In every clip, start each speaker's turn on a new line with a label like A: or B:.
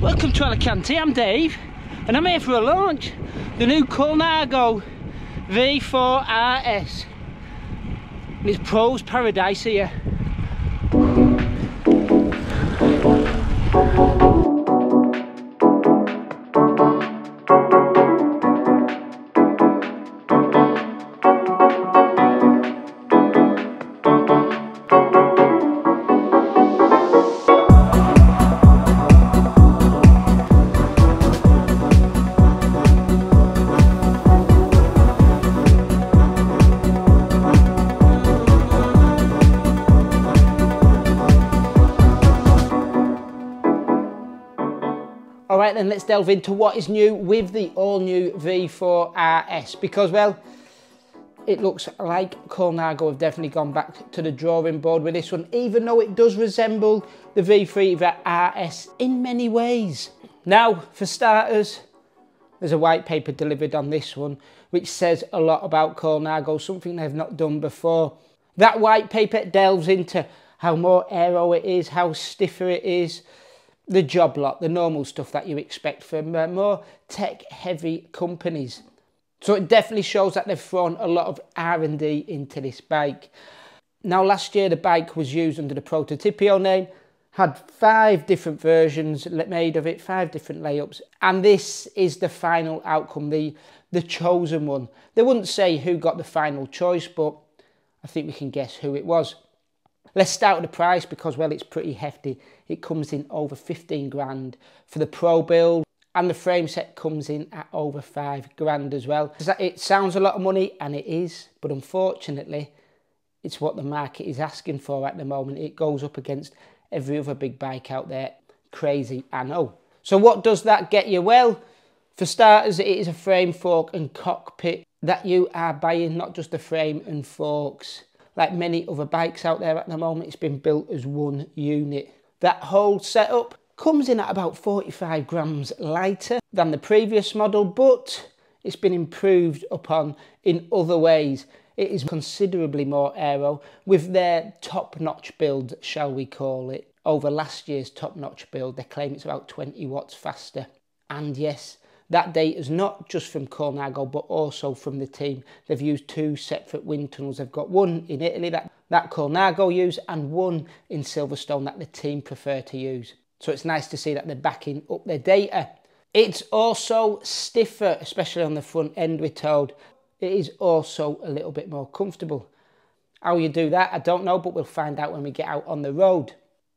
A: Welcome to Alicante, I'm Dave and I'm here for a launch. The new Colnago V4RS. It's Pro's paradise here. Alright then, let's delve into what is new with the all-new V4RS, because, well, it looks like Colnago have definitely gone back to the drawing board with this one, even though it does resemble the V3RS in many ways. Now, for starters, there's a white paper delivered on this one, which says a lot about Colnago, something they've not done before. That white paper delves into how more aero it is, how stiffer it is, the job lot, the normal stuff that you expect from more tech-heavy companies. So it definitely shows that they've thrown a lot of R&D into this bike. Now, last year the bike was used under the Prototipio name, had 5 different versions made of it, 5 different layups, and this is the final outcome, the chosen one. They wouldn't say who got the final choice, but I think we can guess who it was. Let's start with the price because, well, it's pretty hefty. It comes in over 15 grand for the Pro build, and the frame set comes in at over 5 grand as well. It sounds a lot of money, and it is, but unfortunately, it's what the market is asking for at the moment. It goes up against every other big bike out there. Crazy, I know. So what does that get you? Well, for starters, it is a frame, fork and cockpit that you are buying, not just the frame and forks. Like many other bikes out there at the moment, it's been built as one unit. That whole setup comes in at about 45 grams lighter than the previous model, but it's been improved upon in other ways. It is considerably more aero with their top-notch build, shall we call it. Over last year's top-notch build, they claim it's about 20 watts faster. And yes, that data is not just from Colnago, but also from the team. They've used 2 separate wind tunnels. They've got one in Italy that Colnago use, and one in Silverstone that the team prefer to use. So it's nice to see that they're backing up their data. It's also stiffer, especially on the front end, we're told. It is also a little bit more comfortable. How you do that, I don't know, but we'll find out when we get out on the road.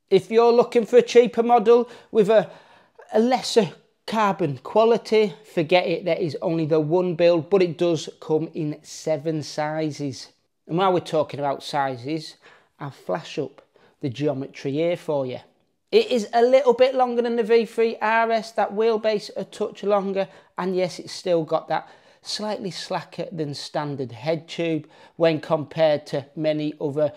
A: If you're looking for a cheaper model with a lesser carbon quality, forget it. There is only the one build, but it does come in 7 sizes. And while we're talking about sizes, I'll flash up the geometry here for you. It is a little bit longer than the V3RS, that wheelbase a touch longer, and yes, it's still got that slightly slacker than standard head tube when compared to many other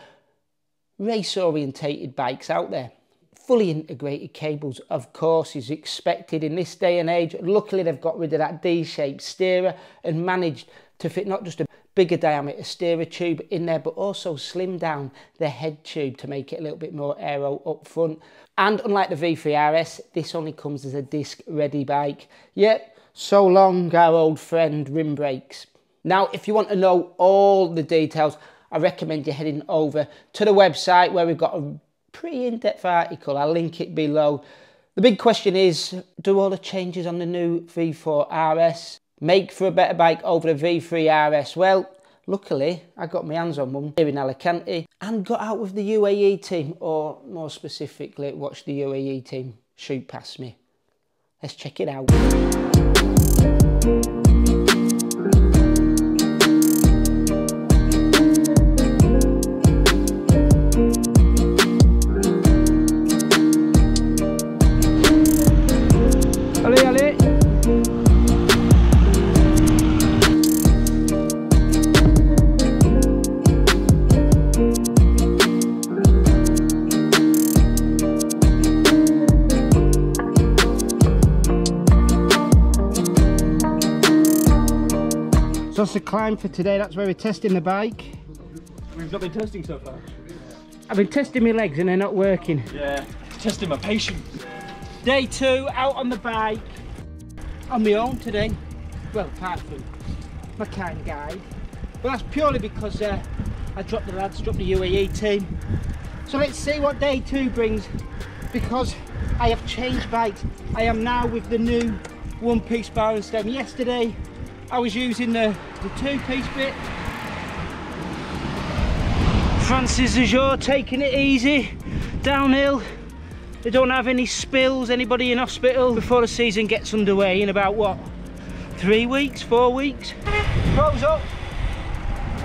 A: race orientated bikes out there. Fully integrated cables, of course, is expected in this day and age. Luckily, they've got rid of that D-shaped steerer and managed to fit not just a bigger diameter steerer tube in there, but also slim down the head tube to make it a little bit more aero up front. And unlike the V3RS, this only comes as a disc-ready bike. Yep, so long, our old friend rim brakes. Now, if you want to know all the details, I recommend you heading over to the website where we've got a pretty in-depth article. I'll link it below. The big question is, do all the changes on the new V4RS make for a better bike over the V3RS? Well, luckily, I got my hands on one here in Alicante and got out with the UAE team, or more specifically, watched the UAE team shoot past me. Let's check it out. So that's the climb for today. That's where we're testing the bike.
B: We've not been testing so far.
A: I've been testing my legs and they're not working.
B: Yeah, testing my patience.
A: Day 2 out on the bike on my own today. Well, apart from my kind guide, but that's purely because I dropped the lads, dropped the UAE team. So let's see what day 2 brings, because I have changed bikes. I am now with the new one-piece bar and stem. Yesterday I was using the two-piece bit. Francis Azure taking it easy, downhill. They don't have any spills, anybody in hospital before the season gets underway in about what, 3 weeks, 4 weeks? Pros up.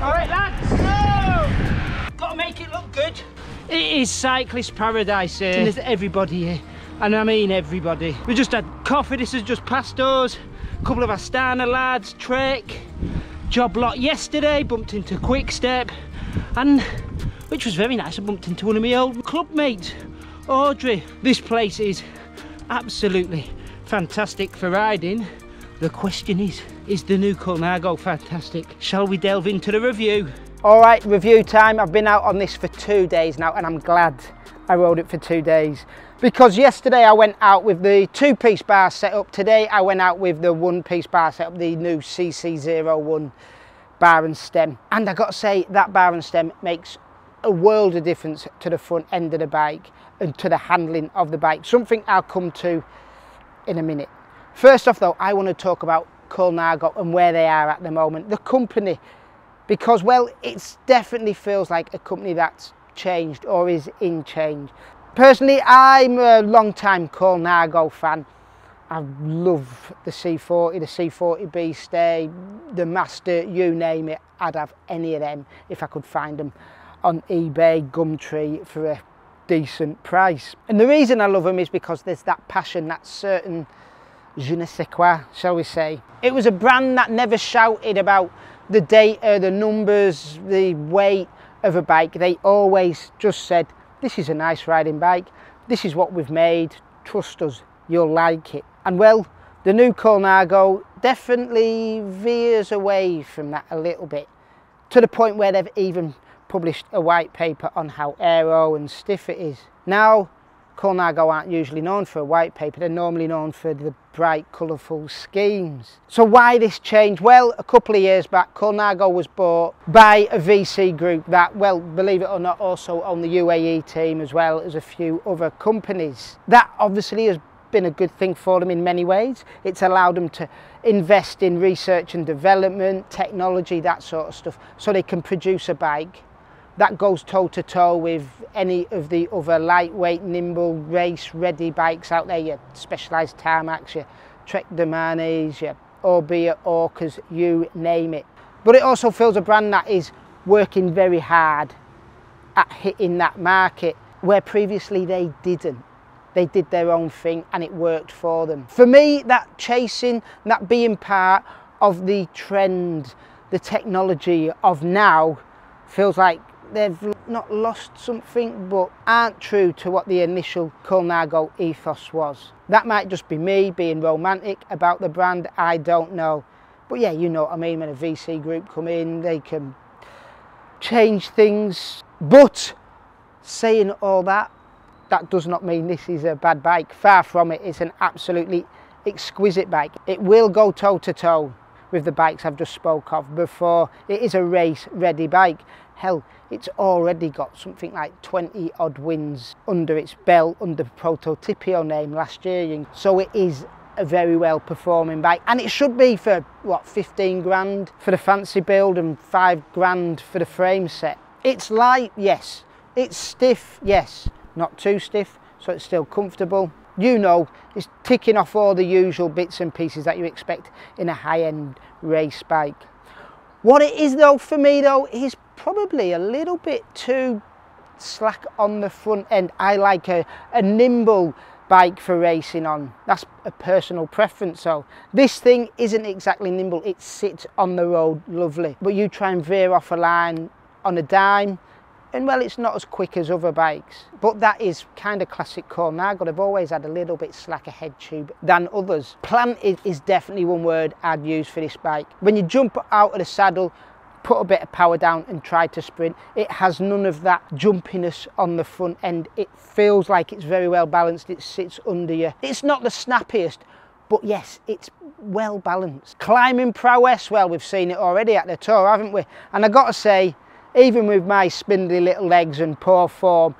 A: All right lads, go! Got to make it look good. It is cyclist paradise here, and there's everybody here, and I mean everybody. We just had coffee, this has just passed us. A couple of Astana lads, Trek, job lot yesterday, bumped into Quick Step, and which was very nice, I bumped into one of my old club mates, Audrey. This place is absolutely fantastic for riding. The question is the new Colnago fantastic? Shall we delve into the review? All right, review time. I've been out on this for 2 days now, and I'm glad I rode it for 2 days, because yesterday I went out with the two-piece bar setup. Today I went out with the one-piece bar setup, the new CC01 bar and stem. And I got to say, that bar and stem makes a world of difference to the front end of the bike and to the handling of the bike, something I'll come to in a minute. First off though, I want to talk about Colnago and where they are at the moment, the company, because well, it definitely feels like a company that's changed or is in change. Personally, I'm a long-time Colnago fan. I love the C40, the C40B Stay, the Master, you name it. I'd have any of them if I could find them on eBay, Gumtree for a decent price. And the reason I love them is because there's that passion, that certain je ne sais quoi, shall we say. It was a brand that never shouted about the data, the numbers, the weight of a bike. They always just said, this is a nice riding bike, this is what we've made, trust us, you'll like it. And well, the new Colnago definitely veers away from that a little bit, to the point where they've even published a white paper on how aero and stiff it is. Now, Colnago aren't usually known for a white paper, they're normally known for the bright, colourful schemes. So why this change? Well, a couple of years back, Colnago was bought by a VC group that, well, believe it or not, also own the UAE team as well as a few other companies. That obviously has been a good thing for them in many ways. It's allowed them to invest in research and development, technology, that sort of stuff, so they can produce a bike that goes toe-to-toe with any of the other lightweight, nimble, race-ready bikes out there, your Specialized Tarmacs, your Trek Demanes, your Orbea Orcas, you name it. But it also feels a brand that is working very hard at hitting that market, where previously they didn't. They did their own thing and it worked for them. For me, that chasing, that being part of the trend, the technology of now, feels like they've not lost something, but aren't true to what the initial Colnago ethos was. That might just be me being romantic about the brand, I don't know. But yeah, you know what I mean, when a VC group come in, they can change things. But saying all that, that does not mean this is a bad bike. Far from it, it's an absolutely exquisite bike. It will go toe-to-toe with the bikes I've just spoke of before. It is a race-ready bike. Hell, it's already got something like 20 odd wins under its belt under Prototipio name last year. So it is a very well performing bike, and it should be for what, 15 grand for the fancy build and 5 grand for the frame set. It's light, yes. It's stiff, yes. Not too stiff, so it's still comfortable. You know, it's ticking off all the usual bits and pieces that you expect in a high-end race bike. What it is though, for me though, is probably a little bit too slack on the front end. I like a nimble bike for racing on. That's a personal preference. So this thing isn't exactly nimble, it sits on the road lovely. But you try and veer off a line on a dime, and well, it's not as quick as other bikes. But that is kind of classic Colnago. They've always had a little bit slacker head tube than others. Planted is definitely one word I'd use for this bike. When you jump out of the saddle, put a bit of power down and try to sprint. It has none of that jumpiness on the front end. It feels like it's very well balanced. It sits under you. It's not the snappiest, but yes, it's well balanced. Climbing prowess, well, we've seen it already at the Tour, haven't we? And I got to say, even with my spindly little legs and poor form,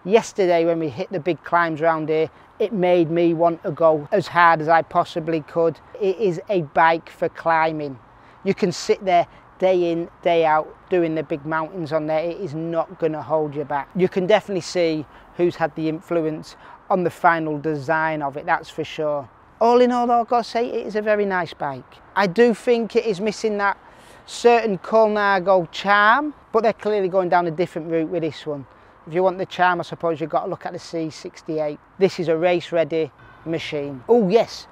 A: yesterday when we hit the big climbs around here, it made me want to go as hard as I possibly could. It is a bike for climbing. You can sit there day in, day out, doing the big mountains on there. It is not going to hold you back. You can definitely see who's had the influence on the final design of it, that's for sure. All in all, I've got to say, it is a very nice bike. I do think it is missing that certain Colnago charm, but they're clearly going down a different route with this one. If you want the charm, I suppose you've got to look at the C68. This is a race-ready machine. Oh yes,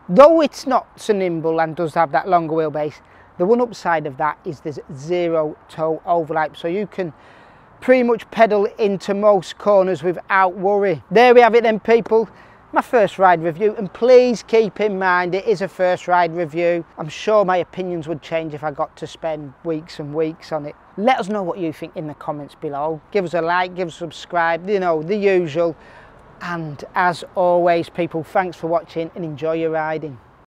A: though it's not so nimble and does have that longer wheelbase, the one upside of that is there's zero toe overlap, so you can pretty much pedal into most corners without worry. There we have it then, people. My first ride review, and please keep in mind it is a first ride review. I'm sure my opinions would change if I got to spend weeks and weeks on it. Let us know what you think in the comments below. Give us a like, give us a subscribe, you know, the usual. And as always, people, thanks for watching and enjoy your riding.